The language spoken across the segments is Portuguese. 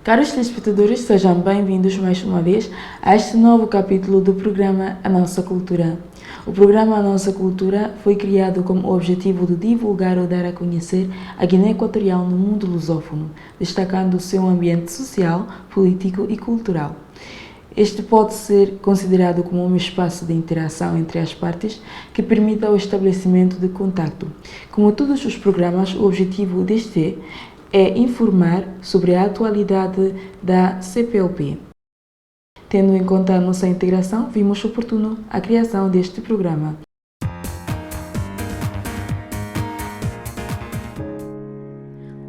Caros telespectadores, sejam bem-vindos mais uma vez a este novo capítulo do programa A Nossa Cultura. O programa A Nossa Cultura foi criado com o objetivo de divulgar ou dar a conhecer a Guiné Equatorial no mundo lusófono, destacando o seu ambiente social, político e cultural. Este pode ser considerado como um espaço de interação entre as partes que permita o estabelecimento de contacto. Como todos os programas, o objetivo deste é informar sobre a atualidade da CPLP. Tendo em conta a nossa integração, vimos oportuno a criação deste programa.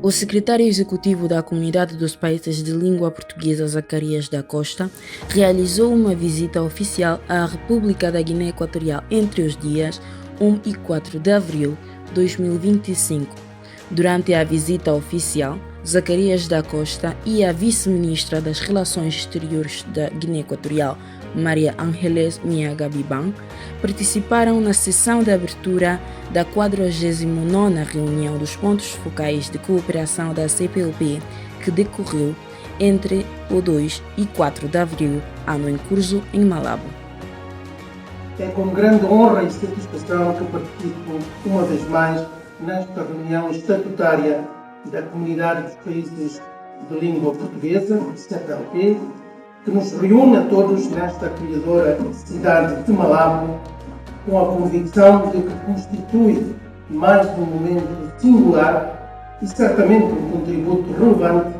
O secretário executivo da Comunidade dos Países de Língua Portuguesa, Zacarias da Costa, realizou uma visita oficial à República da Guiné Equatorial entre os dias 1 e 4 de abril de 2025. Durante a visita oficial, Zacarias da Costa e a vice-ministra das Relações Exteriores da Guiné Equatorial, Maria Ángeles Miaga Biban, participaram na sessão de abertura da 49ª reunião dos pontos focais de cooperação da CPLP, que decorreu entre o 2 e 4 de abril, ano em curso, em Malabo. É com grande honra e satisfação que participo uma vez mais nesta reunião estatutária da Comunidade dos Países de Língua Portuguesa, CPLP, que nos reúne a todos nesta acolhedora cidade de Malabo, com a convicção de que constitui mais um momento singular e certamente um contributo relevante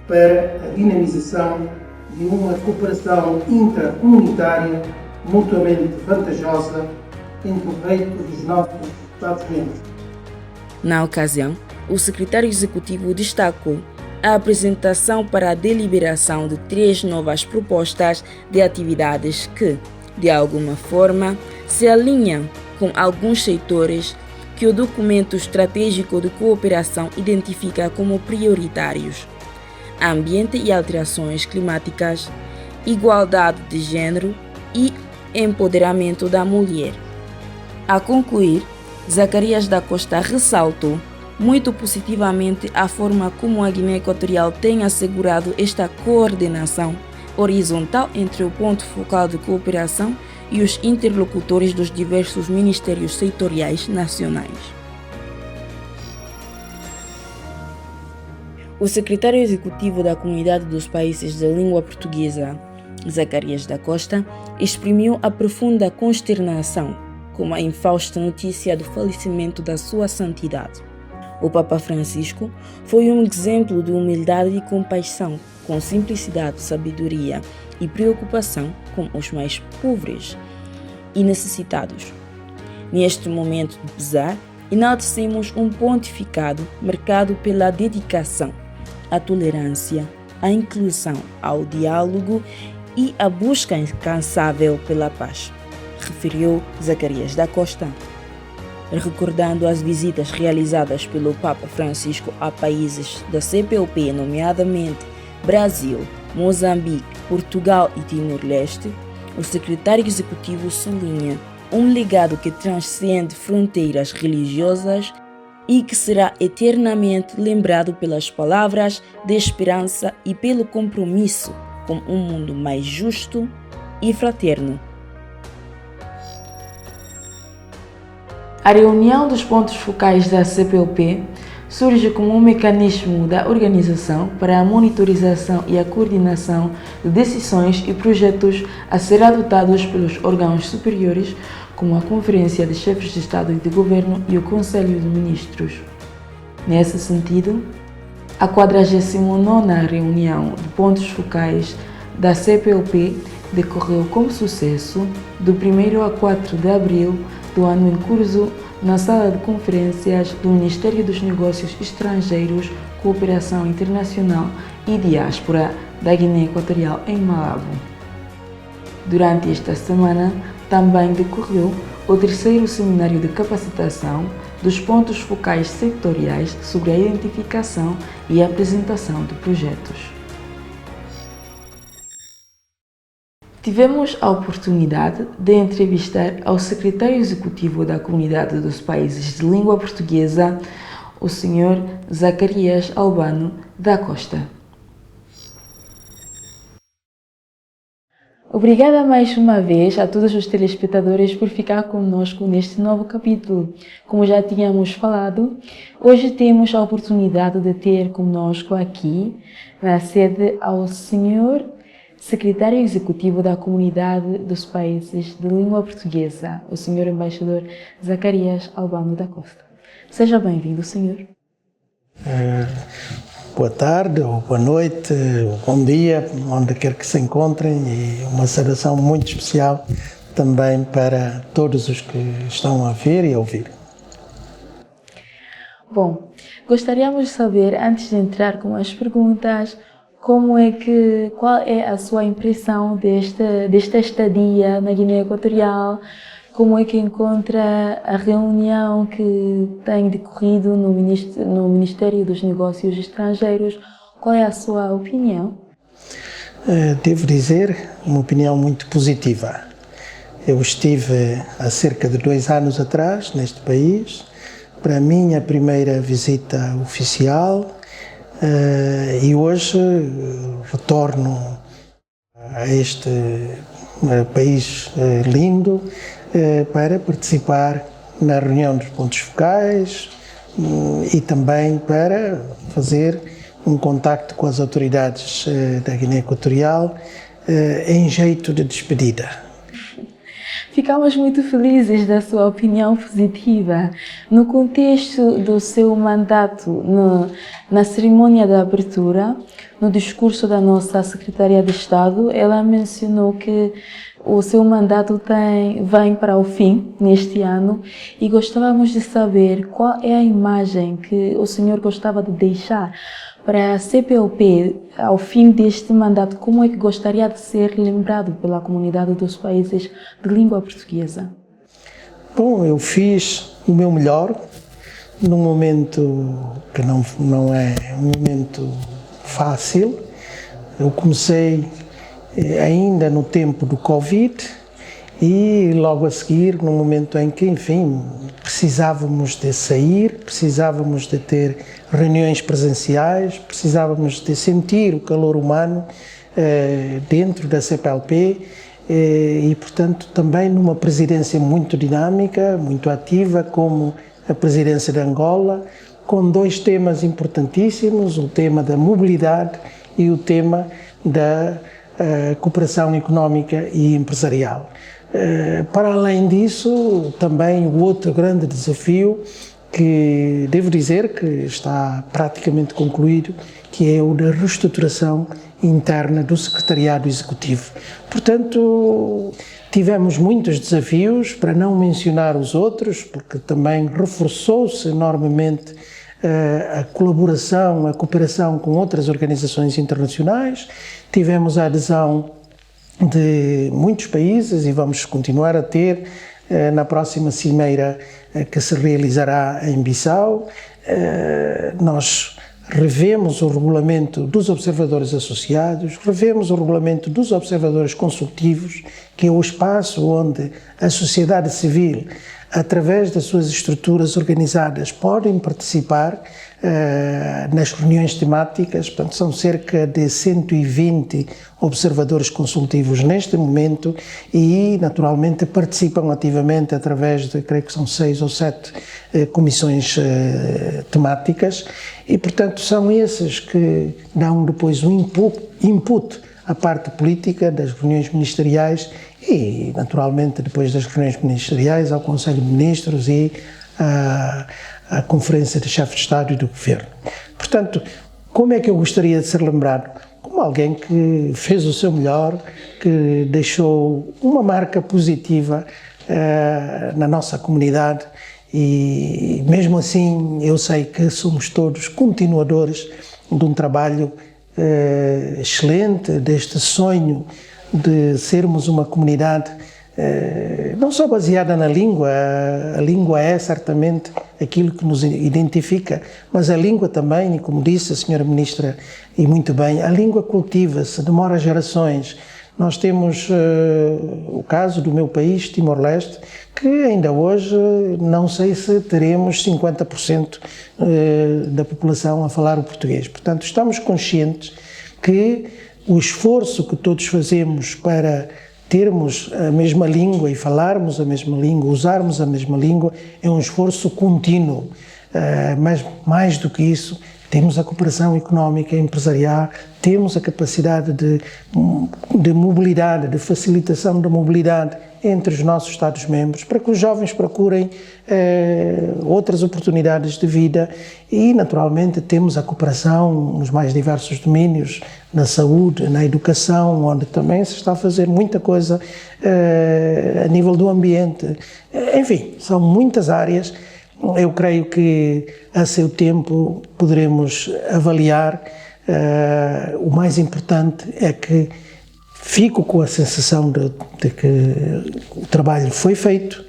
para a dinamização de uma cooperação intracomunitária mutuamente vantajosa em proveito dos nossos Estados-membros. Na ocasião, o secretário executivo destacou a apresentação para a deliberação de 3 novas propostas de atividades que, de alguma forma, se alinham com alguns setores que o documento estratégico de cooperação identifica como prioritários: ambiente e alterações climáticas, igualdade de gênero e empoderamento da mulher. A concluir, Zacarias da Costa ressaltou muito positivamente a forma como a Guiné Equatorial tem assegurado esta coordenação horizontal entre o ponto focal de cooperação e os interlocutores dos diversos ministérios setoriais nacionais. O secretário executivo da Comunidade dos Países de Língua Portuguesa, Zacarias da Costa, exprimiu a profunda consternação com a infausta notícia do falecimento da Sua Santidade. O Papa Francisco foi um exemplo de humildade e compaixão, com simplicidade, sabedoria e preocupação com os mais pobres e necessitados. Neste momento de pesar, enaltecemos um pontificado marcado pela dedicação, a tolerância, a inclusão, ao diálogo e a busca incansável pela paz, referiu Zacarias da Costa. Recordando as visitas realizadas pelo Papa Francisco a países da CPLP, nomeadamente Brasil, Moçambique, Portugal e Timor-Leste, o secretário executivo sublinha um legado que transcende fronteiras religiosas e que será eternamente lembrado pelas palavras de esperança e pelo compromisso com um mundo mais justo e fraterno. A reunião dos pontos focais da CPLP surge como um mecanismo da organização para a monitorização e a coordenação de decisões e projetos a ser adotados pelos órgãos superiores, como a Conferência de Chefes de Estado e de Governo e o Conselho de Ministros. Nesse sentido, a 49ª reunião de pontos focais da CPLP decorreu com sucesso do 1º a 4 de abril do ano em curso na sala de conferências do Ministério dos Negócios Estrangeiros, Cooperação Internacional e Diáspora da Guiné Equatorial em Malabo. Durante esta semana também decorreu o 3º seminário de capacitação dos pontos focais setoriais sobre a identificação e a apresentação de projetos. Tivemos a oportunidade de entrevistar ao secretário executivo da Comunidade dos Países de Língua Portuguesa, o Sr. Zacarias Albano da Costa. Obrigada mais uma vez a todos os telespectadores por ficar conosco neste novo capítulo. Como já tínhamos falado, hoje temos a oportunidade de ter conosco aqui na sede ao Sr. Secretário Executivo da Comunidade dos Países de Língua Portuguesa, o Sr. Embaixador Zacarias Albano da Costa. Seja bem-vindo, senhor. Boa tarde, ou boa noite, ou bom dia, onde quer que se encontrem, e uma saudação muito especial também para todos os que estão a ver e a ouvir. Bom, gostaríamos de saber, antes de entrar com as perguntas, qual é a sua impressão desta estadia na Guiné Equatorial? Como é que encontra a reunião que tem decorrido no Ministério dos Negócios Estrangeiros? Qual é a sua opinião? Devo dizer, uma opinião muito positiva. Eu estive há cerca de 2 anos atrás neste país, para a minha primeira visita oficial, e hoje retorno a este país lindo para participar na reunião dos pontos focais e também para fazer um contacto com as autoridades da Guiné Equatorial em jeito de despedida. Ficamos muito felizes da sua opinião positiva. No contexto do seu mandato, na cerimônia de abertura, no discurso da nossa Secretária de Estado, ela mencionou que o seu mandato vem para o fim neste ano e gostávamos de saber qual é a imagem que o senhor gostava de deixar para a CPLP ao fim deste mandato. Como é que gostaria de ser lembrado pela comunidade dos países de língua portuguesa? Bom, eu fiz o meu melhor num momento que não é um momento fácil. Eu comecei ainda no tempo do Covid e logo a seguir, no momento em que, enfim, precisávamos de sair, precisávamos de ter reuniões presenciais, precisávamos de sentir o calor humano dentro da CPLP e, portanto, também numa presidência muito dinâmica, muito ativa, como a presidência de Angola, com 2 temas importantíssimos, o tema da mobilidade e o tema da cooperação económica e empresarial. Para além disso, também o outro grande desafio, que devo dizer que está praticamente concluído, que é o da reestruturação interna do Secretariado Executivo. Portanto, tivemos muitos desafios, para não mencionar os outros, porque também reforçou-se enormemente a colaboração, a cooperação com outras organizações internacionais. Tivemos a adesão de muitos países e vamos continuar a ter na próxima cimeira que se realizará em Bissau. Nós revemos o regulamento dos observadores associados, revemos o regulamento dos observadores consultivos, que é o espaço onde a sociedade civil através das suas estruturas organizadas, podem participar nas reuniões temáticas. Portanto, são cerca de 120 observadores consultivos neste momento e, naturalmente, participam ativamente através de, creio que são 6 ou 7 comissões temáticas e, portanto, são esses que dão depois um input à parte política das reuniões ministeriais e, naturalmente, depois das reuniões ministeriais ao Conselho de Ministros e à Conferência de Chefes de Estado e do Governo. Portanto, como é que eu gostaria de ser lembrado? Como alguém que fez o seu melhor, que deixou uma marca positiva na nossa comunidade e, mesmo assim, eu sei que somos todos continuadores de um trabalho excelente, deste sonho de sermos uma comunidade não só baseada na língua, a língua é certamente aquilo que nos identifica, mas a língua também, e como disse a senhora Ministra, e muito bem, a língua cultiva-se, demora gerações. Nós temos o caso do meu país, Timor-Leste, que ainda hoje não sei se teremos 50% da população a falar o português. Portanto, estamos conscientes que o esforço que todos fazemos para termos a mesma língua e falarmos a mesma língua, usarmos a mesma língua, é um esforço contínuo. Mas mais do que isso, temos a cooperação económica e empresarial, temos a capacidade de mobilidade, de facilitação da mobilidade entre os nossos Estados-membros, para que os jovens procurem outras oportunidades de vida e, naturalmente, temos a cooperação nos mais diversos domínios, na saúde, na educação, onde também se está a fazer muita coisa a nível do ambiente. Enfim, são muitas áreas. Eu creio que, a seu tempo, poderemos avaliar. O mais importante é que fico com a sensação de que o trabalho foi feito,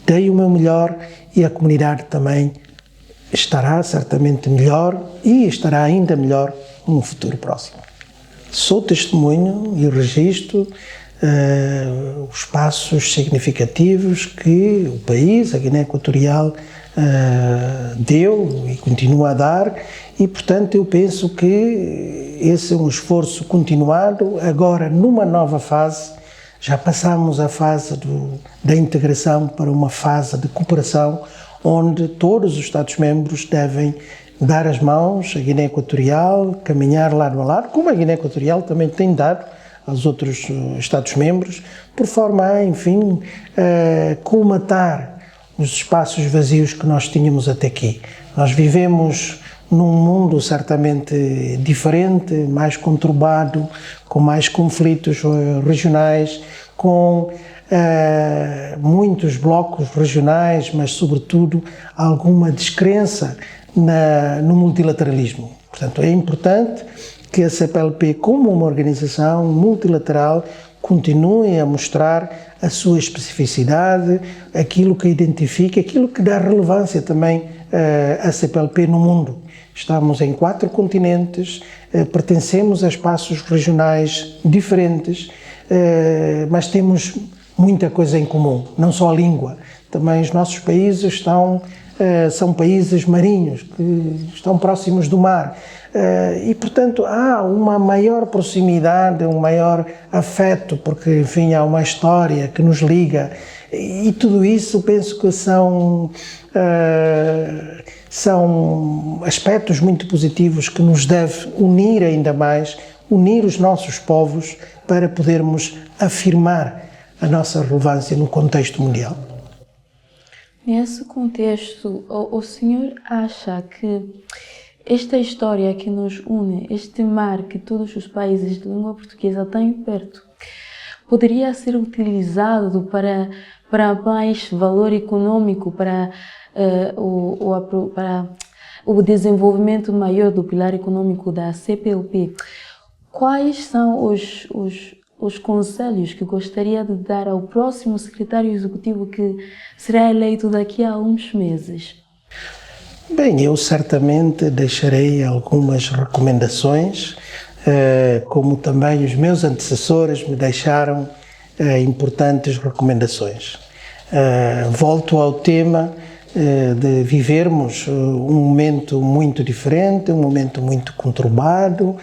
dei o meu melhor e a comunidade também estará certamente melhor e estará ainda melhor no futuro próximo. Sou testemunho e registro os passos significativos que o país, a Guiné Equatorial, deu e continua a dar e, portanto, eu penso que esse é um esforço continuado, agora numa nova fase. Já passamos a fase da integração para uma fase de cooperação, onde todos os Estados-membros devem dar as mãos à Guiné Equatorial, caminhar lado a lado, como a Guiné Equatorial também tem dado aos outros Estados-membros, por forma a, enfim, colmatar os espaços vazios que nós tínhamos até aqui. Nós vivemos num mundo certamente diferente, mais conturbado, com mais conflitos regionais, com muitos blocos regionais, mas sobretudo alguma descrença no multilateralismo. Portanto, é importante que a CPLP, como uma organização multilateral, continue a mostrar a sua especificidade, aquilo que identifica, aquilo que dá relevância também à CPLP no mundo. Estamos em 4 continentes, pertencemos a espaços regionais diferentes, mas temos muita coisa em comum, não só a língua. Também os nossos países são países marinhos, que estão próximos do mar. E, portanto, há uma maior proximidade, um maior afeto, porque, enfim, há uma história que nos liga. E tudo isso, penso que são aspectos muito positivos que nos deve unir ainda mais, unir os nossos povos para podermos afirmar a nossa relevância no contexto mundial. Nesse contexto, o senhor acha que esta história que nos une, este mar que todos os países de língua portuguesa têm perto, poderia ser utilizado para mais valor econômico, para o desenvolvimento maior do pilar econômico da CPLP? Quais são os conselhos que gostaria de dar ao próximo secretário executivo que será eleito daqui a uns meses? Bem, eu certamente deixarei algumas recomendações, como também os meus antecessores me deixaram importantes recomendações. Volto ao tema de vivermos um momento muito diferente, um momento muito conturbado,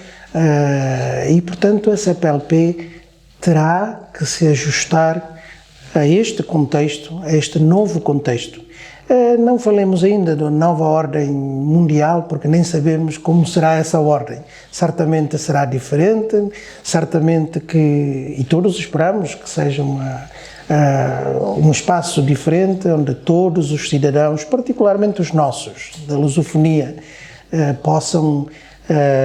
e, portanto, a CPLP terá que se ajustar a este contexto, a este novo contexto. Não falemos ainda da nova ordem mundial, porque nem sabemos como será essa ordem. Certamente será diferente, certamente que, e todos esperamos que seja um espaço diferente, onde todos os cidadãos, particularmente os nossos, da lusofonia, possam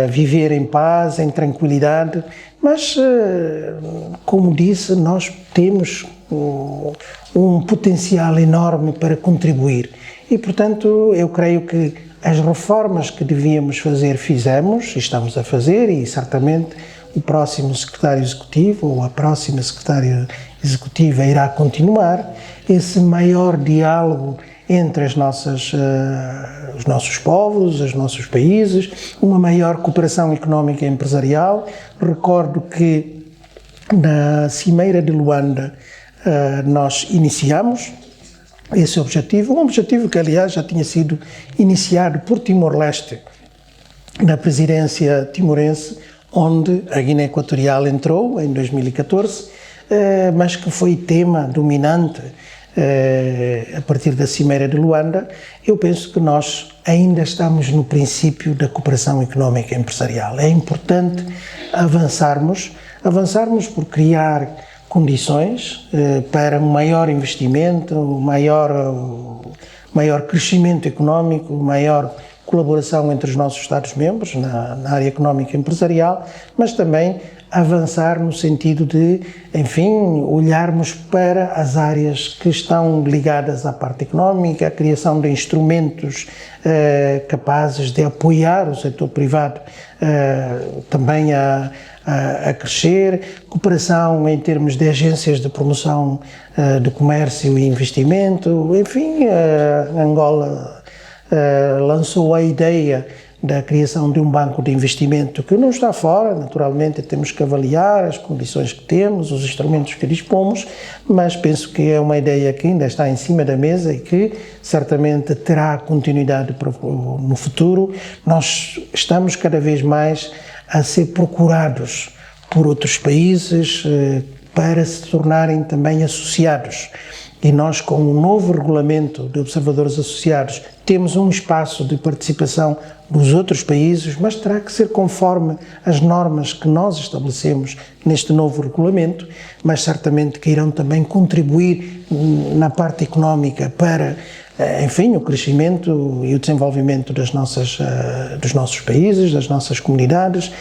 viver em paz, em tranquilidade, mas, como disse, nós temos um potencial enorme para contribuir e, portanto, eu creio que as reformas que devíamos fazer, fizemos, estamos a fazer, e certamente o próximo secretário executivo ou a próxima secretária executiva irá continuar esse maior diálogo entre os nossos povos, os nossos países, uma maior cooperação económica e empresarial. Recordo que na Cimeira de Luanda nós iniciamos esse objetivo, um objetivo que, aliás, já tinha sido iniciado por Timor-Leste na presidência timorense, onde a Guiné Equatorial entrou em 2014, mas que foi tema dominante a partir da Cimeira de Luanda. Eu penso que nós ainda estamos no princípio da cooperação económica e empresarial. É importante avançarmos por criar condições para um maior investimento, maior crescimento económico, maior colaboração entre os nossos Estados-membros na área económica e empresarial, mas também avançar no sentido de, enfim, olharmos para as áreas que estão ligadas à parte económica, a criação de instrumentos capazes de apoiar o setor privado também a crescer, cooperação em termos de agências de promoção de comércio e investimento. Enfim, Angola lançou a ideia da criação de um banco de investimento que não está fora, naturalmente temos que avaliar as condições que temos, os instrumentos que dispomos, mas penso que é uma ideia que ainda está em cima da mesa e que certamente terá continuidade no futuro. Nós estamos cada vez mais a ser procurados por outros países para se tornarem também associados. E nós, com o novo regulamento de observadores associados, temos um espaço de participação dos outros países, mas terá que ser conforme as normas que nós estabelecemos neste novo regulamento, mas certamente que irão também contribuir na parte económica para, enfim, o crescimento e o desenvolvimento dos nossos países, das nossas comunidades.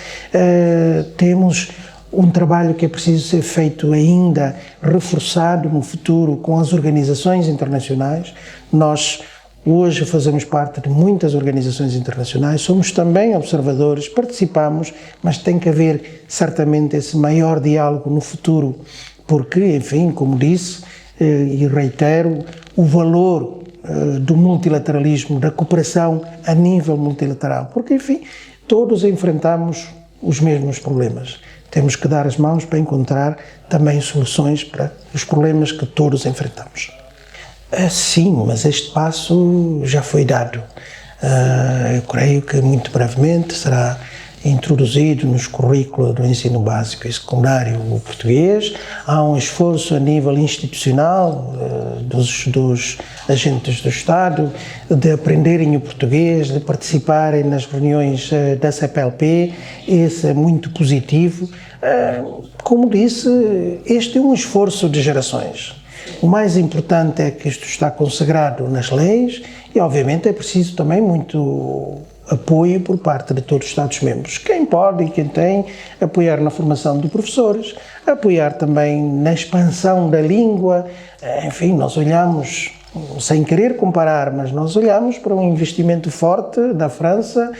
Temos um trabalho que é preciso ser feito ainda, reforçado no futuro com as organizações internacionais. Nós hoje fazemos parte de muitas organizações internacionais, somos também observadores, participamos, mas tem que haver certamente esse maior diálogo no futuro, porque, enfim, como disse e reitero, o valor do multilateralismo, da cooperação a nível multilateral, porque, enfim, todos enfrentamos os mesmos problemas. Temos que dar as mãos para encontrar também soluções para os problemas que todos enfrentamos. Sim, mas este passo já foi dado. Eu creio que muito brevemente será introduzido nos currículos do ensino básico e secundário o português. Há um esforço a nível institucional dos agentes do Estado de aprenderem o português, de participarem nas reuniões da CPLP. Esse é muito positivo. Como disse, este é um esforço de gerações. O mais importante é que isto está consagrado nas leis e, obviamente, é preciso também muito apoio por parte de todos os Estados-membros. Quem pode e quem tem, apoiar na formação de professores, apoiar também na expansão da língua. Enfim, nós olhamos, sem querer comparar, mas nós olhamos para um investimento forte da França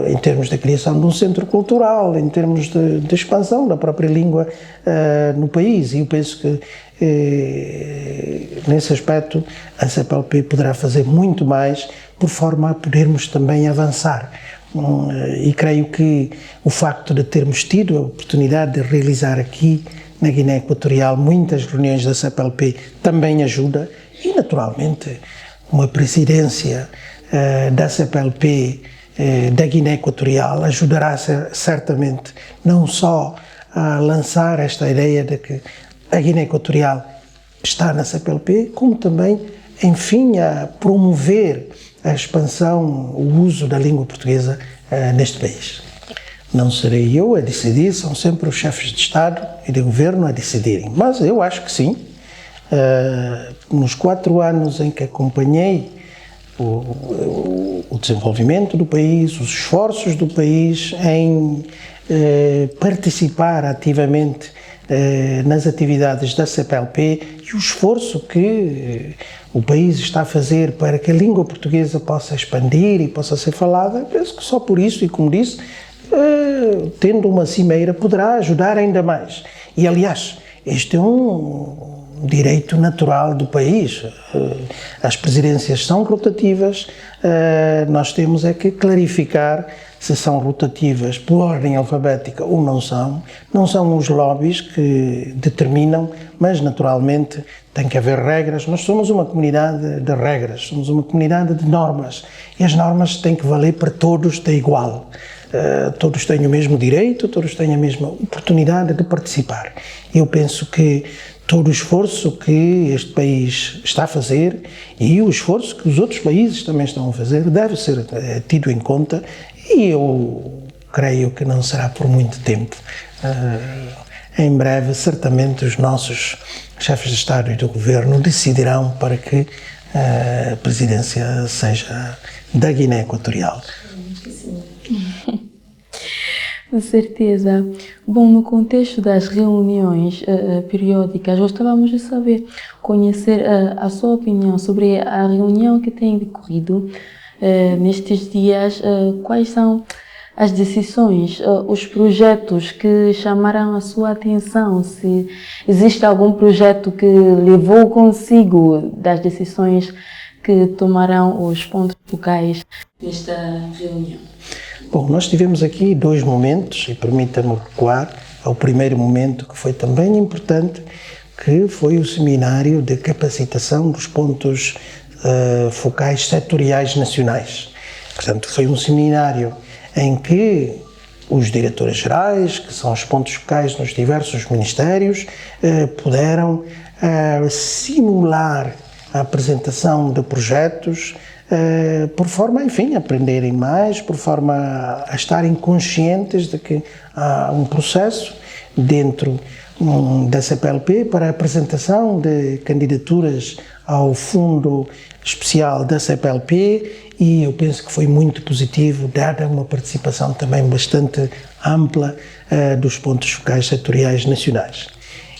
em termos da criação de um centro cultural, em termos de expansão da própria língua no país. E eu penso que nesse aspecto a CPLP poderá fazer muito mais por forma a podermos também avançar. E creio que o facto de termos tido a oportunidade de realizar aqui na Guiné Equatorial, muitas reuniões da CPLP também ajuda e, naturalmente, uma presidência da CPLP da Guiné Equatorial ajudará certamente não só a lançar esta ideia de que a Guiné Equatorial está na CPLP, como também, enfim, a promover a expansão, o uso da língua portuguesa neste país. Não serei eu a decidir, são sempre os chefes de Estado e de Governo a decidirem, mas eu acho que sim. Nos 4 anos em que acompanhei o desenvolvimento do país, os esforços do país em participar ativamente nas atividades da CPLP e o esforço que o país está a fazer para que a língua portuguesa possa expandir e possa ser falada, penso que só por isso, e como disse, tendo uma cimeira poderá ajudar ainda mais. E aliás, este é um direito natural do país. As presidências são rotativas, nós temos é que clarificar se são rotativas por ordem alfabética ou não são. Não são os lobbies que determinam, mas naturalmente tem que haver regras. Nós somos uma comunidade de regras, somos uma comunidade de normas e as normas têm que valer para todos de igual. Todos têm o mesmo direito, todos têm a mesma oportunidade de participar. Eu penso que todo o esforço que este país está a fazer e o esforço que os outros países também estão a fazer deve ser tido em conta e eu creio que não será por muito tempo. Em breve, certamente, os nossos chefes de Estado e do Governo decidirão para que a presidência seja da Guiné Equatorial. Com certeza. Bom, no contexto das reuniões periódicas, gostávamos de saber, conhecer a sua opinião sobre a reunião que tem decorrido nestes dias. Quais são as decisões, os projetos que chamarão a sua atenção? Se existe algum projeto que levou consigo das decisões que tomarão os pontos focais desta reunião? Bom, nós tivemos aqui 2 momentos, e permita-me recuar ao primeiro momento, que foi também importante, que foi o seminário de capacitação dos pontos focais setoriais nacionais. Portanto, foi um seminário em que os diretores-gerais, que são os pontos focais nos diversos ministérios, puderam simular a apresentação de projetos por forma, enfim, a aprenderem mais, por forma a estarem conscientes de que há um processo dentro da CPLP para a apresentação de candidaturas ao Fundo Especial da CPLP e eu penso que foi muito positivo, dada uma participação também bastante ampla dos pontos focais setoriais nacionais.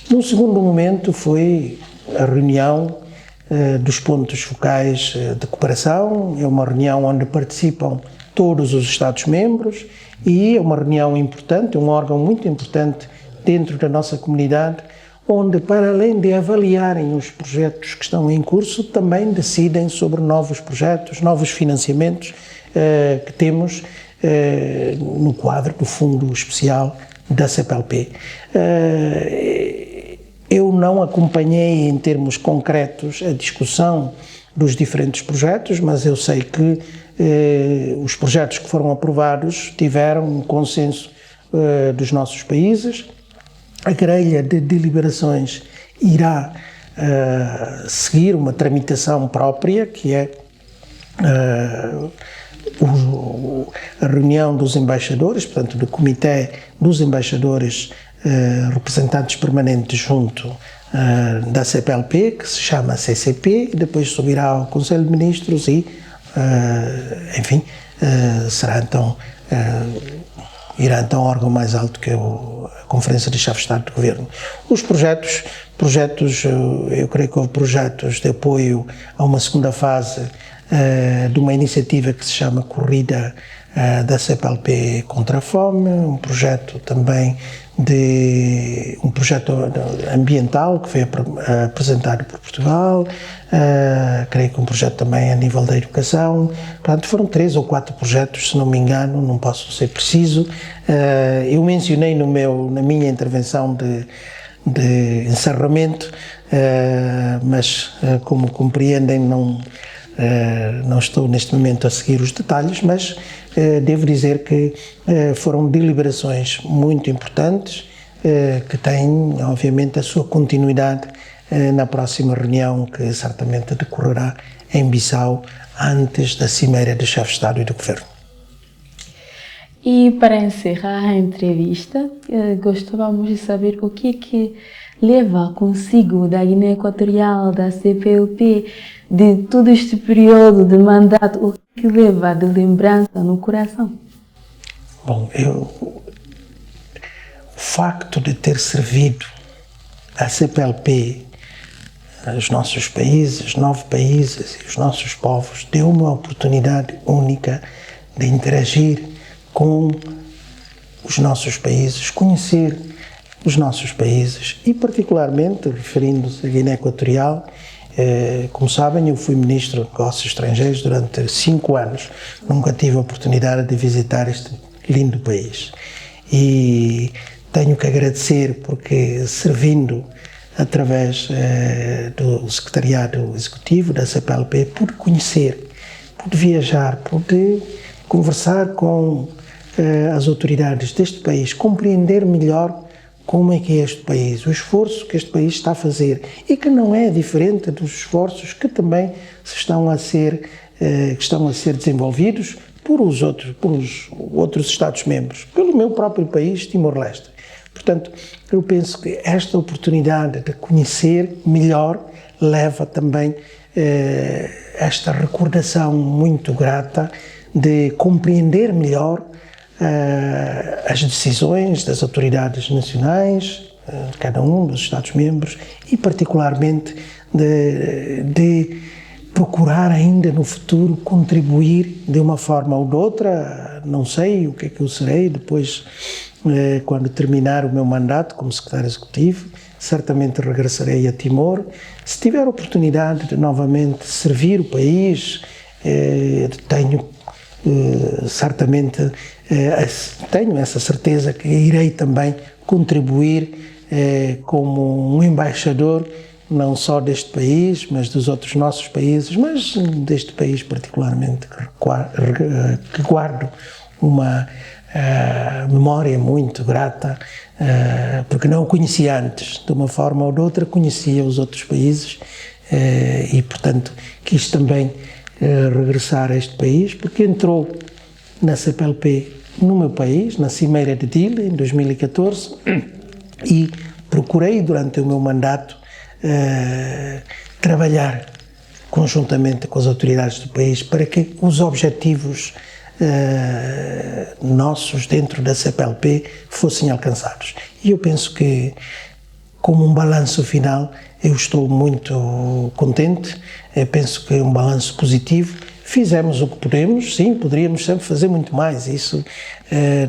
No segundo momento foi a reunião dos pontos focais de cooperação. É uma reunião onde participam todos os Estados-membros e é uma reunião importante, um órgão muito importante dentro da nossa comunidade, onde, para além de avaliarem os projetos que estão em curso, também decidem sobre novos projetos, novos financiamentos que temos no quadro do Fundo Especial da CPLP. Eu não acompanhei em termos concretos a discussão dos diferentes projetos, mas eu sei que os projetos que foram aprovados tiveram um consenso dos nossos países. A grelha de deliberações irá seguir uma tramitação própria, que é a reunião dos embaixadores, portanto, do Comitê dos Embaixadores representantes permanentes junto da CPLP, que se chama CCP, e depois subirá ao Conselho de Ministros e, enfim, será então, irá então ao órgão mais alto que é a Conferência de Chefes de Estado de Governo. Os projetos, eu creio que houve projetos de apoio a uma segunda fase de uma iniciativa que se chama Corrida da CPLP contra a Fome, um projeto também um projeto ambiental que foi apresentado por Portugal, creio que um projeto também a nível da educação. Portanto, foram 3 ou 4 projetos, se não me engano, não posso ser preciso. Eu mencionei na minha intervenção de encerramento, mas como compreendem não estou neste momento a seguir os detalhes, mas devo dizer que foram deliberações muito importantes que têm obviamente a sua continuidade na próxima reunião que certamente decorrerá em Bissau antes da Cimeira de Chefes de Estado e do Governo. E para encerrar a entrevista, gostávamos de saber o que leva consigo da Guiné Equatorial, da CPLP, de todo este período de mandato, o que leva de lembrança no coração? Bom, o facto de ter servido a CPLP, os nossos países, 9 países e os nossos povos, deu uma oportunidade única de interagir com os nossos países, conhecer os nossos países e particularmente, referindo-se à Guiné Equatorial, como sabem, eu fui Ministro de Negócios Estrangeiros durante 5 anos, nunca tive a oportunidade de visitar este lindo país e tenho que agradecer porque servindo através do Secretariado Executivo da CPLP, pude conhecer, pude viajar, pude conversar com as autoridades deste país, compreender melhor como é que é este país, o esforço que este país está a fazer e que não é diferente dos esforços que também estão a ser desenvolvidos por os outros Estados-membros, pelo meu próprio país, Timor-Leste. Portanto, eu penso que esta oportunidade de conhecer melhor leva também esta recordação muito grata de compreender melhor as decisões das autoridades nacionais, cada um dos Estados-membros, e particularmente de procurar ainda no futuro contribuir de uma forma ou de outra. Não sei o que é que eu serei depois, quando terminar o meu mandato como secretário executivo, certamente regressarei a Timor. Se tiver a oportunidade de novamente servir o país, certamente tenho essa certeza que irei também contribuir como um embaixador, não só deste país, mas dos outros nossos países, mas deste país particularmente, que guardo uma memória muito grata, porque não o conhecia antes, de uma forma ou de outra conhecia os outros países e, portanto, quis também regressar a este país, porque entrou na CPLP no meu país, na Cimeira de Dili, em 2014, e procurei, durante o meu mandato, trabalhar conjuntamente com as autoridades do país para que os objetivos nossos dentro da CPLP fossem alcançados. E eu penso que, como um balanço final, eu estou muito contente, penso que é um balanço positivo. Fizemos o que podemos, sim, poderíamos sempre fazer muito mais. Isso,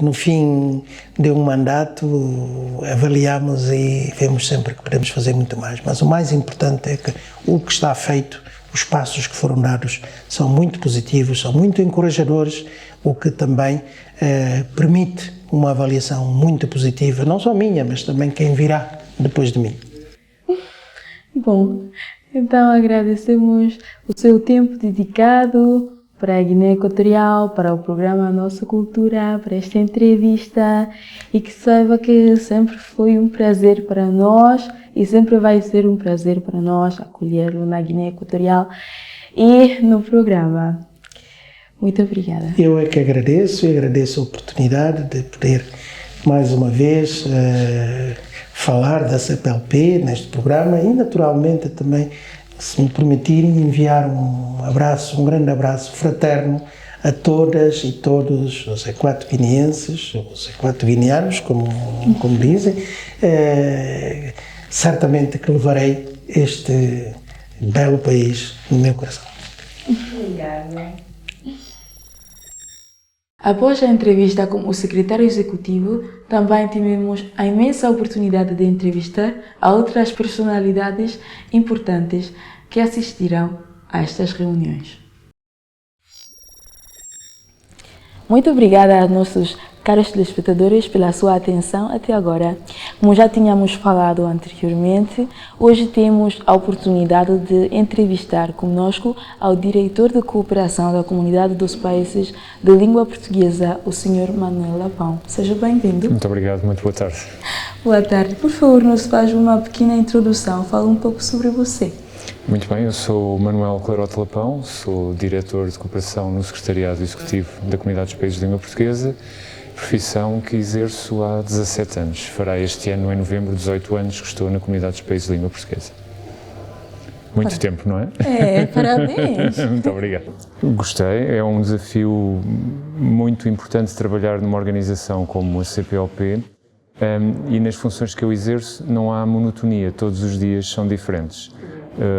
no fim de um mandato, avaliamos e vemos sempre que podemos fazer muito mais. Mas o mais importante é que o que está feito, os passos que foram dados, são muito positivos, são muito encorajadores, o que também permite uma avaliação muito positiva, não só minha, mas também quem virá depois de mim. Bom, então agradecemos o seu tempo dedicado para a Guiné Equatorial, para o programa Nossa Cultura, para esta entrevista, e que saiba que sempre foi um prazer para nós e sempre vai ser um prazer para nós acolhê-lo na Guiné Equatorial e no programa. Muito obrigada. Eu é que agradeço e agradeço a oportunidade de poder mais uma vez falar da CPLP neste programa e naturalmente também, se me permitirem, enviar um grande abraço fraterno a todas e todos os equatoguineenses, os equatoguineanos, como dizem. Certamente que levarei este belo país no meu coração. Obrigada. Após a entrevista com o secretário executivo, também tivemos a imensa oportunidade de entrevistar a outras personalidades importantes que assistirão a estas reuniões. Muito obrigada aos nossos caros telespectadores, pela sua atenção até agora. Como já tínhamos falado anteriormente, hoje temos a oportunidade de entrevistar conosco ao diretor de cooperação da Comunidade dos Países de Língua Portuguesa, o Sr. Manuel Lapão. Seja bem-vindo. Muito obrigado, muito boa tarde. Boa tarde. Por favor, nos faz uma pequena introdução, fala um pouco sobre você. Muito bem, eu sou o Manuel Clarote Lapão, sou diretor de cooperação no Secretariado Executivo da Comunidade dos Países de Língua Portuguesa, profissão que exerço há 17 anos. Fará este ano, em novembro, 18 anos que estou na Comunidade dos Países de Língua Portuguesa. Muito tempo, não é? É, parabéns! Muito obrigado. Gostei, é um desafio muito importante trabalhar numa organização como a CPLP e nas funções que eu exerço não há monotonia, todos os dias são diferentes.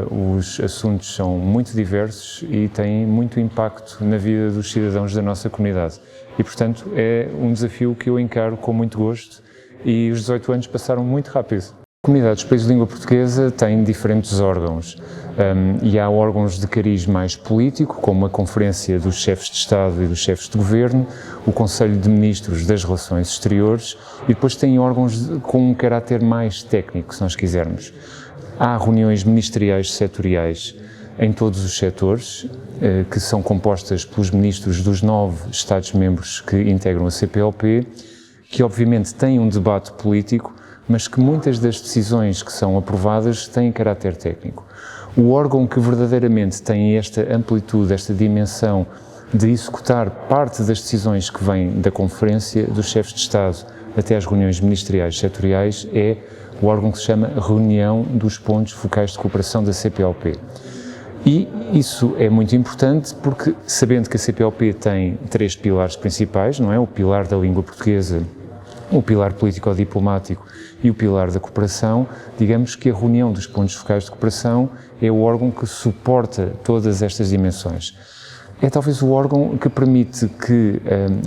Os assuntos são muito diversos e têm muito impacto na vida dos cidadãos da nossa comunidade. E, portanto, é um desafio que eu encaro com muito gosto e os 18 anos passaram muito rápido. A Comunidade dos Países de Língua Portuguesa tem diferentes órgãos e há órgãos de cariz mais político, como a Conferência dos Chefes de Estado e dos Chefes de Governo, o Conselho de Ministros das Relações Exteriores e depois tem órgãos com um caráter mais técnico, se nós quisermos. Há reuniões ministeriais setoriais em todos os setores, que são compostas pelos ministros dos 9 Estados-membros que integram a CPLP, que obviamente têm um debate político, mas que muitas das decisões que são aprovadas têm caráter técnico. O órgão que verdadeiramente tem esta amplitude, esta dimensão de executar parte das decisões que vêm da Conferência dos Chefes de Estado até às reuniões ministeriais setoriais é o órgão que se chama Reunião dos Pontos Focais de Cooperação da CPLP. E isso é muito importante porque, sabendo que a CPLP tem 3 pilares principais, não é? O pilar da língua portuguesa, o pilar político-diplomático e o pilar da cooperação, digamos que a Reunião dos Pontos Focais de Cooperação é o órgão que suporta todas estas dimensões. É talvez o órgão que permite que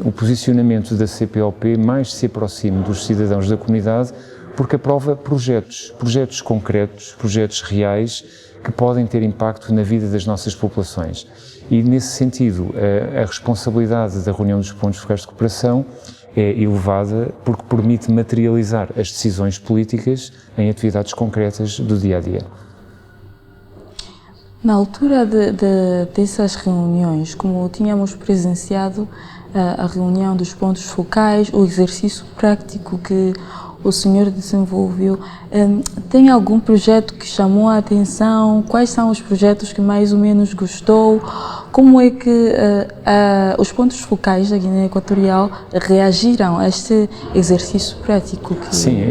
o posicionamento da CPLP mais se aproxime dos cidadãos da comunidade, porque aprova projetos concretos, projetos reais, que podem ter impacto na vida das nossas populações. E, nesse sentido, a responsabilidade da Reunião dos Pontos Focais de Cooperação é elevada porque permite materializar as decisões políticas em atividades concretas do dia-a-dia. Na altura dessas reuniões, como tínhamos presenciado a reunião dos pontos focais, o exercício prático que o senhor desenvolveu, tem algum projeto que chamou a atenção? Quais são os projetos que mais ou menos gostou? Como é que os pontos focais da Guiné Equatorial reagiram a este exercício prático? Sim,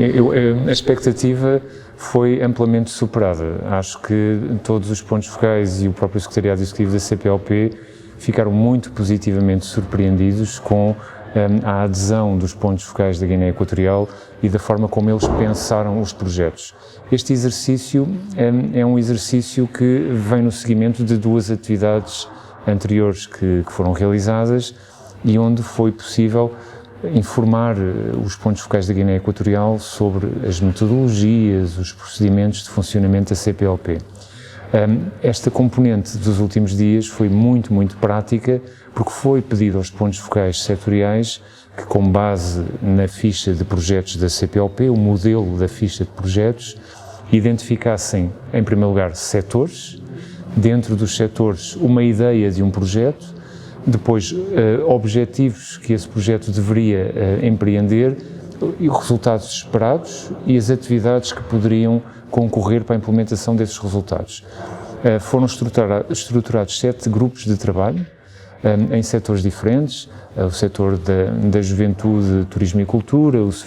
a expectativa foi amplamente superada. Acho que todos os pontos focais e o próprio Secretariado Executivo da CPLP ficaram muito positivamente surpreendidos com a adesão dos pontos focais da Guiné Equatorial e da forma como eles pensaram os projetos. Este exercício é um exercício que vem no seguimento de 2 atividades anteriores que foram realizadas e onde foi possível informar os pontos focais da Guiné Equatorial sobre as metodologias, os procedimentos de funcionamento da CPLP. Esta componente dos últimos dias foi muito prática, porque foi pedido aos pontos focais setoriais que, com base na ficha de projetos da CPLP, o modelo da ficha de projetos, identificassem, em primeiro lugar, setores, dentro dos setores uma ideia de um projeto, depois objetivos que esse projeto deveria empreender, e os resultados esperados e as atividades que poderiam concorrer para a implementação desses resultados. Foram estruturados 7 grupos de trabalho em setores diferentes, o setor da juventude, turismo e cultura, os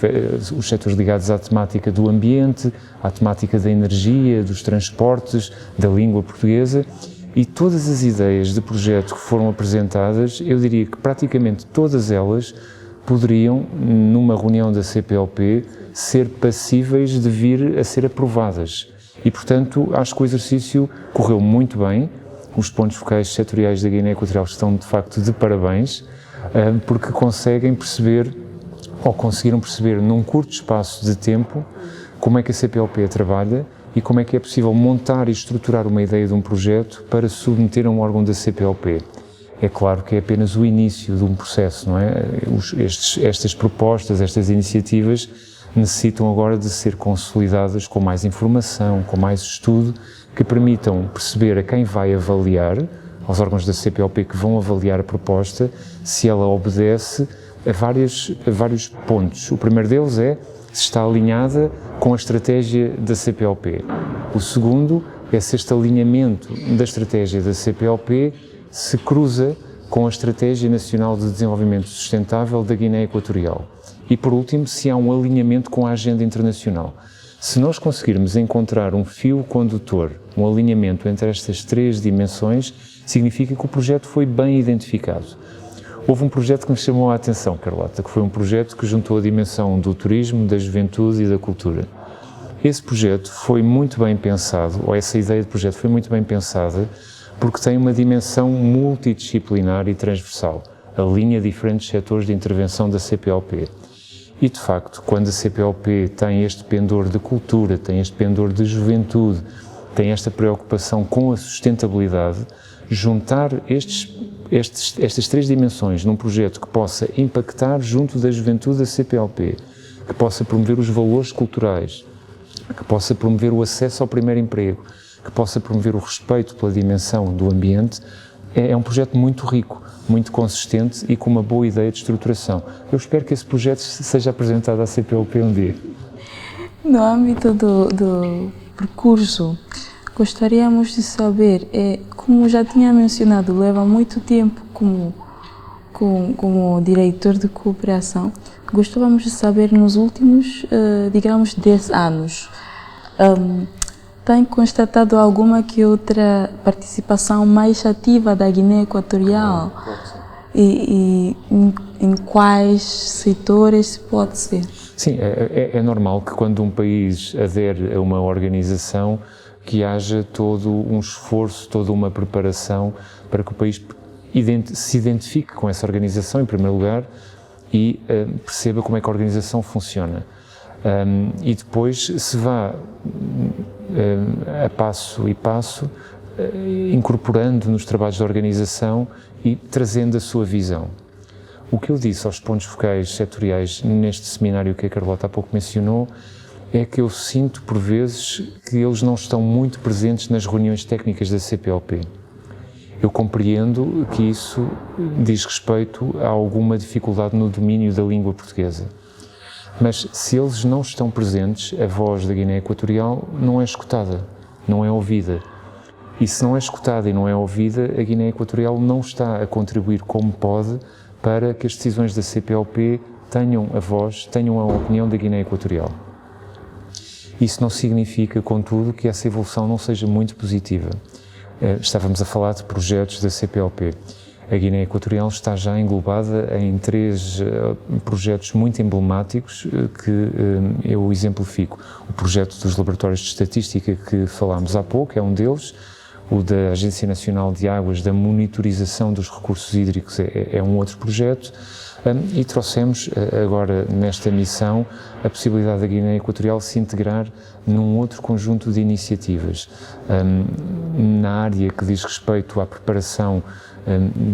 setores ligados à temática do ambiente, à temática da energia, dos transportes, da língua portuguesa, e todas as ideias de projeto que foram apresentadas, eu diria que praticamente todas elas poderiam, numa reunião da CPLP, ser passíveis de vir a ser aprovadas. E, portanto, acho que o exercício correu muito bem. Os pontos focais setoriais da Guiné Equatorial estão, de facto, de parabéns, porque conseguem perceber, ou conseguiram perceber, num curto espaço de tempo, como é que a CPLP trabalha e como é que é possível montar e estruturar uma ideia de um projeto para submeter a um órgão da CPLP. é claro que é apenas o início de um processo, não é? Estas propostas, estas iniciativas necessitam agora de ser consolidadas com mais informação, com mais estudo, que permitam perceber a quem vai avaliar, aos órgãos da CPLP que vão avaliar a proposta, se ela obedece a vários pontos. O primeiro deles é se está alinhada com a estratégia da CPLP. O segundo é se este alinhamento da estratégia da CPLP se cruza com a Estratégia Nacional de Desenvolvimento Sustentável da Guiné Equatorial. E, por último, se há um alinhamento com a agenda internacional. Se nós conseguirmos encontrar um fio condutor, um alinhamento entre estas três dimensões, significa que o projeto foi bem identificado. Houve um projeto que me chamou a atenção, Carlota, que foi um projeto que juntou a dimensão do turismo, da juventude e da cultura. Esse projeto foi muito bem pensado, ou essa ideia de projeto foi muito bem pensada, porque tem uma dimensão multidisciplinar e transversal, alinha diferentes setores de intervenção da CPLP. E, de facto, quando a CPLP tem este pendor de cultura, tem este pendor de juventude, tem esta preocupação com a sustentabilidade, juntar estas três dimensões num projeto que possa impactar junto da juventude da CPLP, que possa promover os valores culturais, que possa promover o acesso ao primeiro emprego, que possa promover o respeito pela dimensão do ambiente, é um projeto muito rico, muito consistente e com uma boa ideia de estruturação. Eu espero que esse projeto seja apresentado à CPLP um dia. No âmbito do percurso, gostaríamos de saber, como já tinha mencionado, leva muito tempo como diretor de cooperação, gostávamos de saber nos últimos, digamos, 10 anos, tem constatado alguma que outra participação mais ativa da Guiné Equatorial? E em quais setores pode ser? Sim, é normal que quando um país adere a uma organização que haja todo um esforço, toda uma preparação para que o país se identifique com essa organização, em primeiro lugar, e perceba como é que a organização funciona. E depois se vá a passo e passo incorporando nos trabalhos da organização e trazendo a sua visão. O que eu disse aos pontos focais setoriais neste seminário que a Carlota há pouco mencionou é que eu sinto por vezes que eles não estão muito presentes nas reuniões técnicas da CPLP. Eu compreendo que isso diz respeito a alguma dificuldade no domínio da língua portuguesa. Mas se eles não estão presentes, a voz da Guiné Equatorial não é escutada, não é ouvida. E se não é escutada e não é ouvida, a Guiné Equatorial não está a contribuir como pode para que as decisões da CPLP tenham a voz, tenham a opinião da Guiné Equatorial. Isso não significa, contudo, que essa evolução não seja muito positiva. Estávamos a falar de projetos da CPLP. A Guiné Equatorial está já englobada em 3 projetos muito emblemáticos que eu exemplifico. O projeto dos laboratórios de estatística que falámos há pouco é um deles, o da Agência Nacional de Águas, da monitorização dos recursos hídricos é um outro projeto, e trouxemos agora nesta missão a possibilidade da Guiné Equatorial se integrar num outro conjunto de iniciativas. Na área que diz respeito à preparação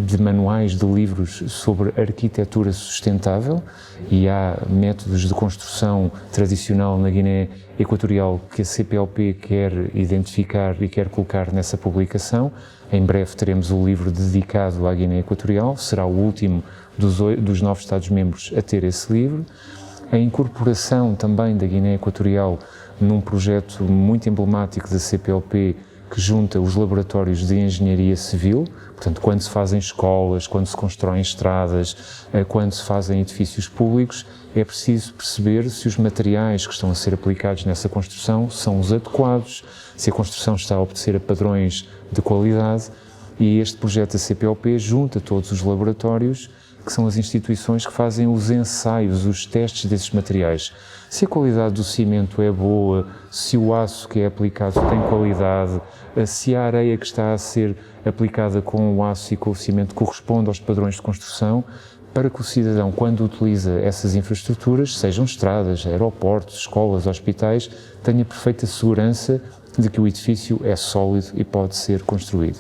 de manuais de livros sobre arquitetura sustentável, e há métodos de construção tradicional na Guiné Equatorial que a CPLP quer identificar e quer colocar nessa publicação. Em breve teremos o livro dedicado à Guiné Equatorial, será o último dos 9 Estados-membros a ter esse livro. A incorporação também da Guiné Equatorial num projeto muito emblemático da CPLP que junta os laboratórios de engenharia civil, portanto, quando se fazem escolas, quando se constroem estradas, quando se fazem edifícios públicos, é preciso perceber se os materiais que estão a ser aplicados nessa construção são os adequados, se a construção está a obedecer a padrões de qualidade, e este projeto da CPLP junta todos os laboratórios, que são as instituições que fazem os ensaios, os testes desses materiais. Se a qualidade do cimento é boa, se o aço que é aplicado tem qualidade, se a areia que está a ser aplicada com o aço e com o cimento corresponde aos padrões de construção, para que o cidadão, quando utiliza essas infraestruturas, sejam estradas, aeroportos, escolas, hospitais, tenha perfeita segurança de que o edifício é sólido e pode ser construído.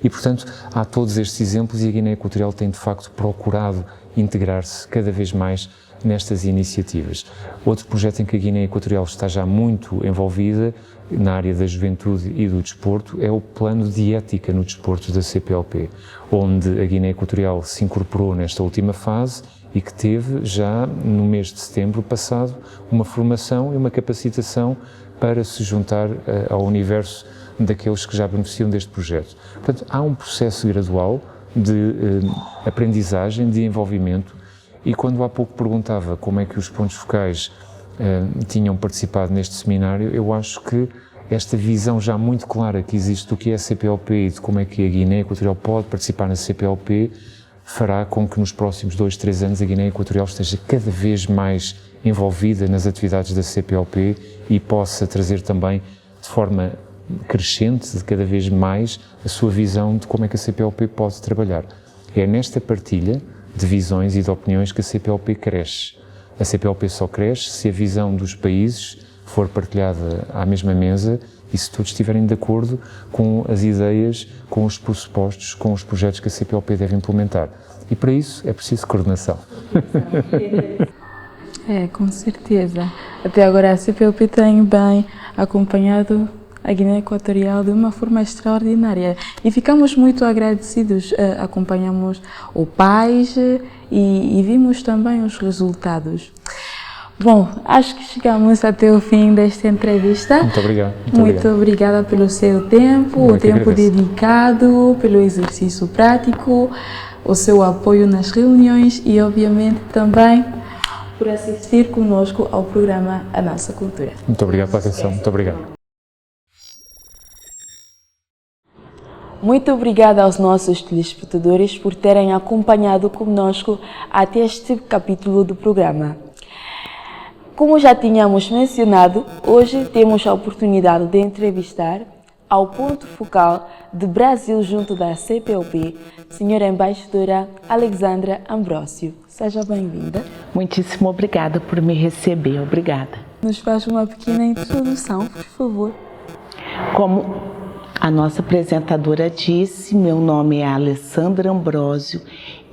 E, portanto, há todos estes exemplos e a Guiné Equatorial tem, de facto, procurado integrar-se cada vez mais nestas iniciativas. Outro projeto em que a Guiné Equatorial está já muito envolvida, na área da juventude e do desporto, é o plano de ética no desporto da CPLP, onde a Guiné Equatorial se incorporou nesta última fase e que teve já no mês de setembro passado uma formação e uma capacitação para se juntar ao universo daqueles que já beneficiam deste projeto. Portanto, há um processo gradual de aprendizagem, de envolvimento, e quando há pouco perguntava como é que os pontos focais tinham participado neste seminário, eu acho que esta visão já muito clara que existe do que é a CPLP e de como é que a Guiné Equatorial pode participar na CPLP fará com que nos próximos 2, 3 anos a Guiné Equatorial esteja cada vez mais envolvida nas atividades da CPLP e possa trazer também de forma crescente, de cada vez mais, a sua visão de como é que a CPLP pode trabalhar. É nesta partilha de visões e de opiniões que a CPLP cresce. A CPLP só cresce se a visão dos países for partilhada à mesma mesa e se todos estiverem de acordo com as ideias, com os pressupostos, com os projetos que a CPLP deve implementar. E para isso é preciso coordenação. Com certeza. Até agora a CPLP tem bem acompanhado a Guiné Equatorial de uma forma extraordinária e ficamos muito agradecidos. Acompanhamos o país e vimos também os resultados. Bom, acho que chegamos até o fim desta entrevista. Muito obrigado. Muito obrigada pelo seu tempo, o tempo dedicado, pelo exercício prático, o seu apoio nas reuniões e, obviamente, também por assistir conosco ao programa A Nossa Cultura. Muito obrigado pela atenção. Muito obrigado. Muito obrigada aos nossos telespectadores por terem acompanhado conosco até este capítulo do programa. Como já tínhamos mencionado, hoje temos a oportunidade de entrevistar ao ponto focal de Brasil junto da CPLP, Senhora Embaixadora Alexandra Ambrósio. Seja bem-vinda. Muitíssimo obrigada por me receber, obrigada. Nos faz uma pequena introdução, por favor. Como a nossa apresentadora disse, meu nome é Alexandra Ambrósio,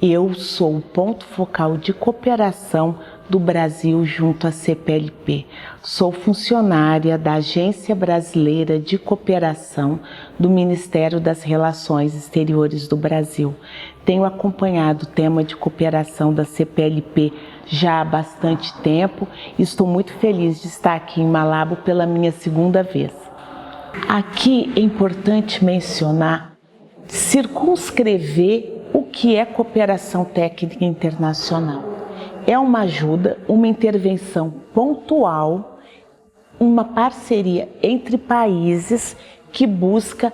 eu sou o ponto focal de cooperação do Brasil junto à CPLP. Sou funcionária da Agência Brasileira de Cooperação do Ministério das Relações Exteriores do Brasil. Tenho acompanhado o tema de cooperação da CPLP já há bastante tempo e estou muito feliz de estar aqui em Malabo pela minha segunda vez. Aqui é importante mencionar, circunscrever o que é cooperação técnica internacional. É uma ajuda, uma intervenção pontual, uma parceria entre países que busca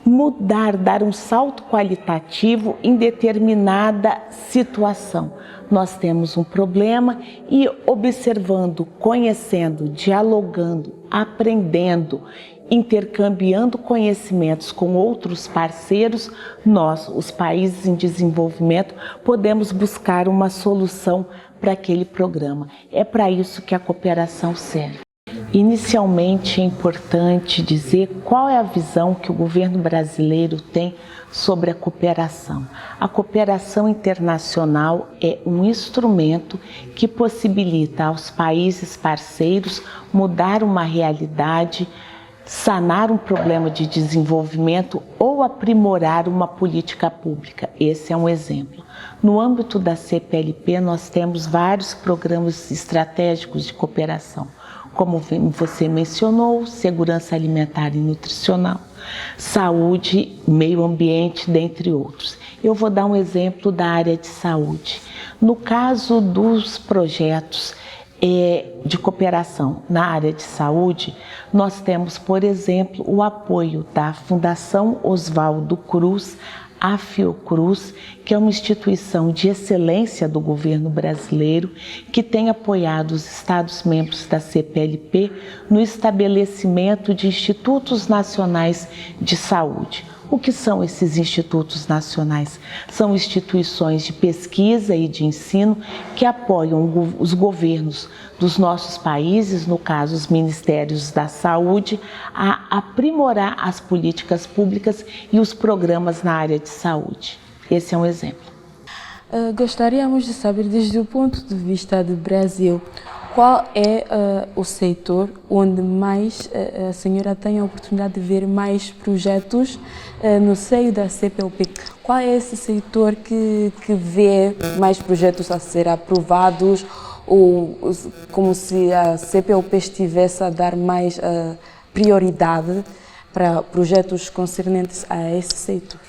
mudar, dar um salto qualitativo em determinada situação. Nós temos um problema e observando, conhecendo, dialogando, aprendendo, intercambiando conhecimentos com outros parceiros, nós, os países em desenvolvimento, podemos buscar uma solução para aquele programa. É para isso que a cooperação serve. Inicialmente é importante dizer qual é a visão que o governo brasileiro tem sobre a cooperação. A cooperação internacional é um instrumento que possibilita aos países parceiros mudar uma realidade, sanar um problema de desenvolvimento ou aprimorar uma política pública. Esse é um exemplo. No âmbito da CPLP, nós temos vários programas estratégicos de cooperação, como você mencionou, segurança alimentar e nutricional, saúde, meio ambiente, dentre outros. Eu vou dar um exemplo da área de saúde. No caso dos projetos de cooperação na área de saúde, nós temos, por exemplo, o apoio da Fundação Oswaldo Cruz, a Fiocruz, que é uma instituição de excelência do governo brasileiro que tem apoiado os Estados-membros da CPLP no estabelecimento de institutos nacionais de saúde. O que são esses institutos nacionais? São instituições de pesquisa e de ensino que apoiam os governos dos nossos países, no caso os ministérios da saúde, a aprimorar as políticas públicas e os programas na área de saúde. Esse é um exemplo. Gostaríamos de saber, desde o ponto de vista do Brasil, qual é o setor onde mais a senhora tem a oportunidade de ver mais projetos no seio da CPLP? Qual é esse setor que vê mais projetos a ser aprovados, ou como se a CPLP estivesse a dar mais prioridade para projetos concernentes a esse setor?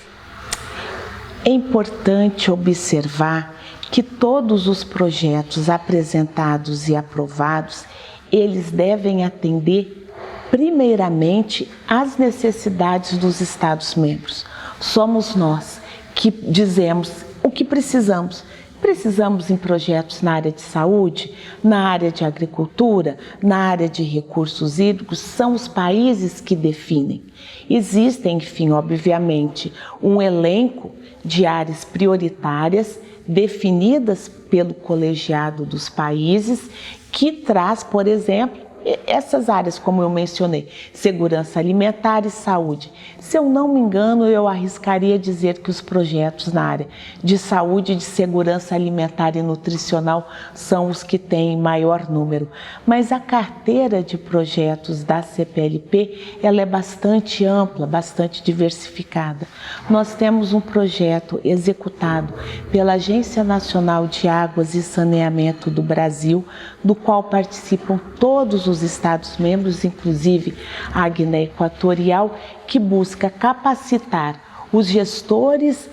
É importante observar que todos os projetos apresentados e aprovados, eles devem atender primeiramente às necessidades dos Estados-membros. Somos nós que dizemos o que precisamos. Precisamos em projetos na área de saúde, na área de agricultura, na área de recursos hídricos, são os países que definem. Existem, enfim, obviamente, um elenco de áreas prioritárias definidas pelo colegiado dos países, que traz, por exemplo, essas áreas, como eu mencionei, segurança alimentar e saúde. Se eu não me engano, eu arriscaria dizer que os projetos na área de saúde, de segurança alimentar e nutricional são os que têm maior número. Mas a carteira de projetos da CPLP, ela é bastante ampla, bastante diversificada. Nós temos um projeto executado pela Agência Nacional de Águas e Saneamento do Brasil, do qual participam todos os Estados-membros, inclusive a Guiné Equatorial, que busca capacitar os gestores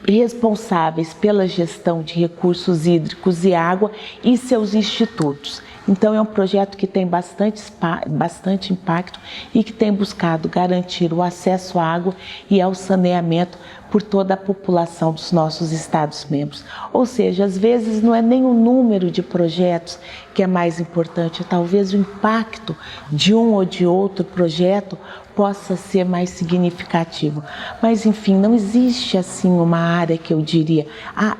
responsáveis pela gestão de recursos hídricos e água e seus institutos. Então é um projeto que tem bastante impacto e que tem buscado garantir o acesso à água e ao saneamento por toda a população dos nossos Estados-membros. Ou seja, às vezes não é nem o número de projetos que é mais importante, talvez o impacto de um ou de outro projeto possa ser mais significativo. Mas, enfim, não existe assim uma área que eu diria,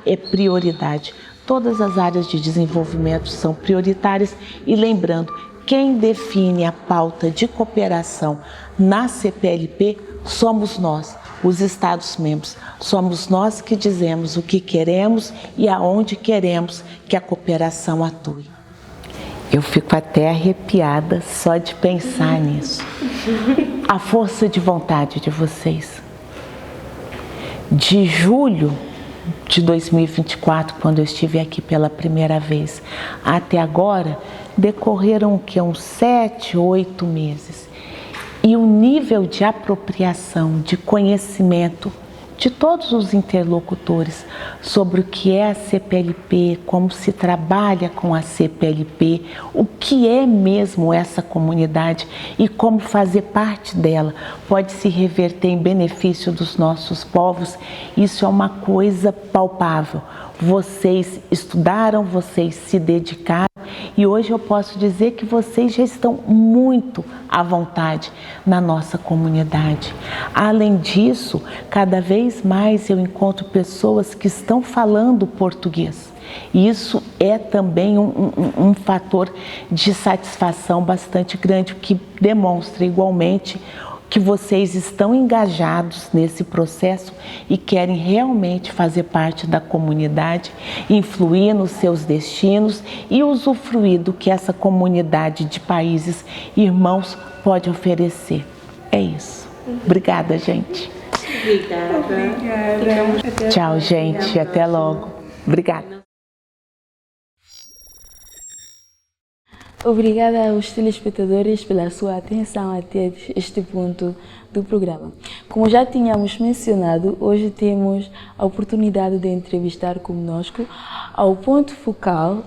é prioridade. Todas as áreas de desenvolvimento são prioritárias e lembrando, quem define a pauta de cooperação na CPLP somos nós, os Estados-membros. Somos nós que dizemos o que queremos e aonde queremos que a cooperação atue. Eu fico até arrepiada só de pensar nisso. A força de vontade de vocês. De julho de 2024, quando eu estive aqui pela primeira vez, até agora, decorreram o quê? Uns 7, 8 meses. E o nível de apropriação, de conhecimento de todos os interlocutores sobre o que é a CPLP, como se trabalha com a CPLP, o que é mesmo essa comunidade e como fazer parte dela pode se reverter em benefício dos nossos povos, isso é uma coisa palpável. Vocês estudaram, vocês se dedicaram e hoje eu posso dizer que vocês já estão muito à vontade na nossa comunidade. Além disso, cada vez mais eu encontro pessoas que estão falando português. Isso é também um fator de satisfação bastante grande, que demonstra igualmente que vocês estão engajados nesse processo e querem realmente fazer parte da comunidade, influir nos seus destinos e usufruir do que essa comunidade de países irmãos pode oferecer. É isso. Obrigada, gente. Obrigada. Tchau, gente. Até logo. Obrigada. Obrigada aos telespectadores pela sua atenção até este ponto do programa. Como já tínhamos mencionado, hoje temos a oportunidade de entrevistar conosco ao ponto focal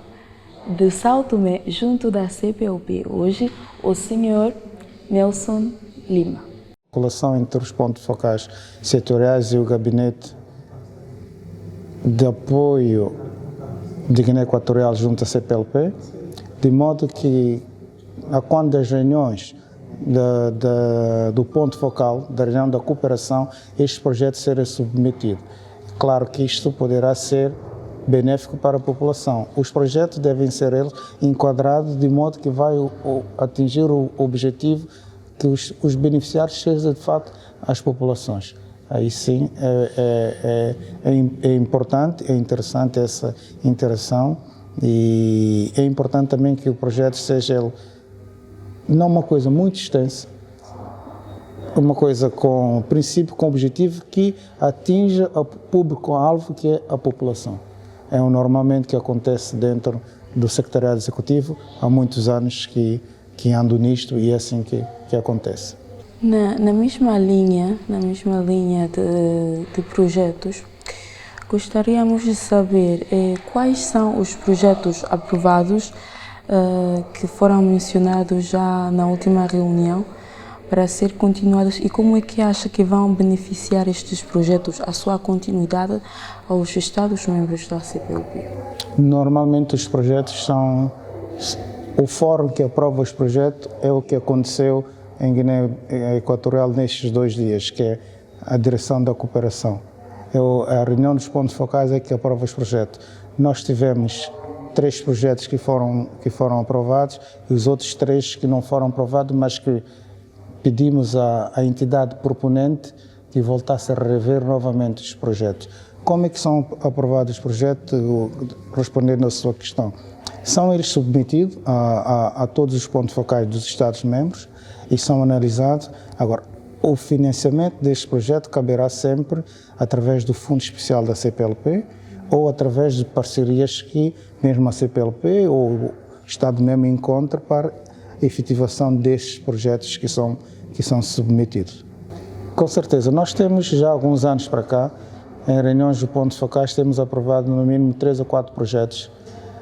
de São Tomé, junto da CPLP, hoje o Sr. Nelson Lima. A relação entre os pontos focais setoriais e o gabinete de apoio de Guiné Equatorial junto à CPLP, de modo que, quando as reuniões do ponto focal, da reunião da cooperação, estes projetos serem submetidos. Claro que isto poderá ser benéfico para a população. Os projetos devem ser eles enquadrados de modo que vai atingir o objetivo que os beneficiários sejam de fato as populações. Aí sim é importante, é interessante essa interação e é importante também que o projeto seja não uma coisa muito extensa, uma coisa com princípio, com objetivo que atinja o público-alvo, que é a população. É normalmente que acontece dentro do Secretariado Executivo, há muitos anos que ando nisto e é assim que acontece. Na mesma linha de projetos, gostaríamos de saber quais são os projetos aprovados que foram mencionados já na última reunião para ser continuados e como é que acha que vão beneficiar estes projetos, a sua continuidade aos Estados-membros da CPLP? Normalmente os projetos são... O fórum que aprova os projetos é o que aconteceu em Guiné Equatorial nestes 2 dias, que é a direção da cooperação. A reunião dos pontos focais é que aprova os projetos. Nós tivemos 3 projetos que foram aprovados e os outros 3 que não foram aprovados, mas que pedimos à entidade proponente que voltasse a rever novamente os projetos. Como é que são aprovados os projetos? Respondendo à sua questão. São eles submetidos a todos os pontos focais dos Estados-membros e são analisados. Agora, o financiamento deste projeto caberá sempre através do Fundo Especial da CPLP ou através de parcerias que mesmo a CPLP ou o Estado mesmo encontra para a efetivação destes projetos que são submetidos. Com certeza, nós temos já há alguns anos para cá, em reuniões de pontos focais, temos aprovado no mínimo 3 ou 4 projetos,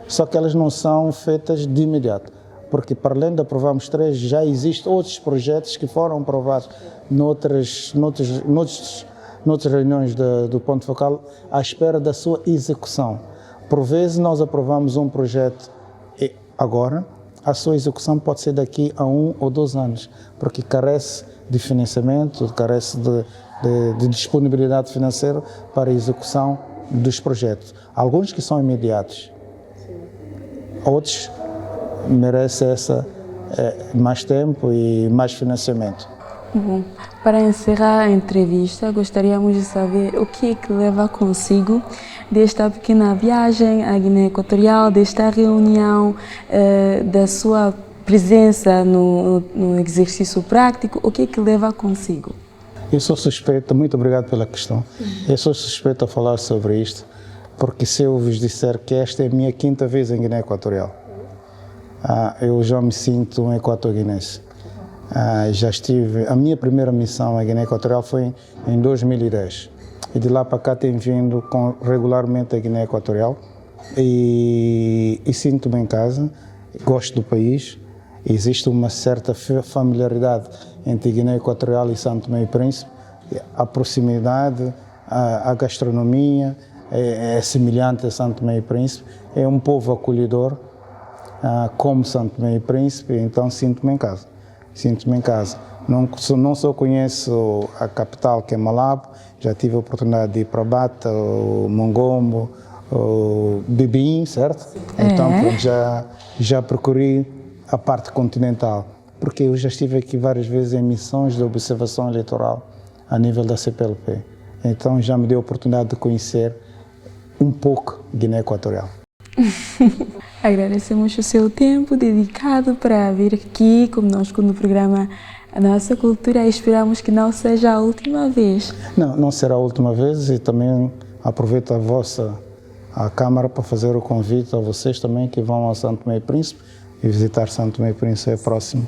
só que elas não são feitas de imediato, porque para além de aprovarmos 3, já existem outros projetos que foram aprovados noutras reuniões do ponto focal à espera da sua execução. Por vezes nós aprovamos um projeto agora, a sua execução pode ser daqui a 1 ou 2 anos, porque carece de financiamento, carece de disponibilidade financeira para a execução dos projetos. Alguns que são imediatos, outros merecem mais tempo e mais financiamento. Bom, para encerrar a entrevista, gostaríamos de saber o que é que leva consigo desta pequena viagem à Guiné Equatorial, desta reunião, da sua presença no exercício prático, o que é que leva consigo? Eu sou suspeito, muito obrigado pela questão, eu sou suspeito a falar sobre isto, porque se eu vos disser que esta é a minha 5ª vez em Guiné Equatorial, eu já me sinto um equatoguinense. Já estive, a minha primeira missão à Guiné Equatorial foi em 2010 e de lá para cá tenho vindo regularmente à Guiné Equatorial e sinto-me em casa, gosto do país, existe uma certa familiaridade entre Guiné Equatorial e São Tomé e Príncipe, a proximidade, a gastronomia é semelhante a São Tomé e Príncipe, é um povo acolhedor como São Tomé e Príncipe, então sinto-me em casa. Sinto-me em casa. Não só conheço a capital, que é Malabo, já tive a oportunidade de ir para Bata, o Mongombo, o Bibim, certo? Então já percorri a parte continental, porque eu já estive aqui várias vezes em missões de observação eleitoral a nível da CPLP. Então já me deu a oportunidade de conhecer um pouco Guiné Equatorial. Agradecemos o seu tempo dedicado para vir aqui conosco no programa A Nossa Cultura e esperamos que não seja a última vez. Não será a última vez e também aproveito a Câmara para fazer o convite a vocês também que vão a São Tomé e Príncipe e visitar São Tomé e Príncipe é próximo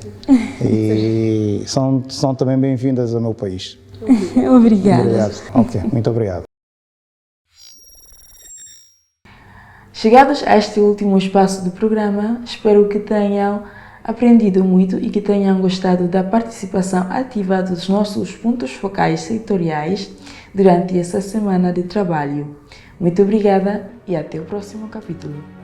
e são também bem-vindas ao meu país. Obrigada. Obrigado. Ok, muito obrigado. Chegados a este último espaço do programa, espero que tenham aprendido muito e que tenham gostado da participação ativa dos nossos pontos focais setoriais durante essa semana de trabalho. Muito obrigada e até o próximo capítulo.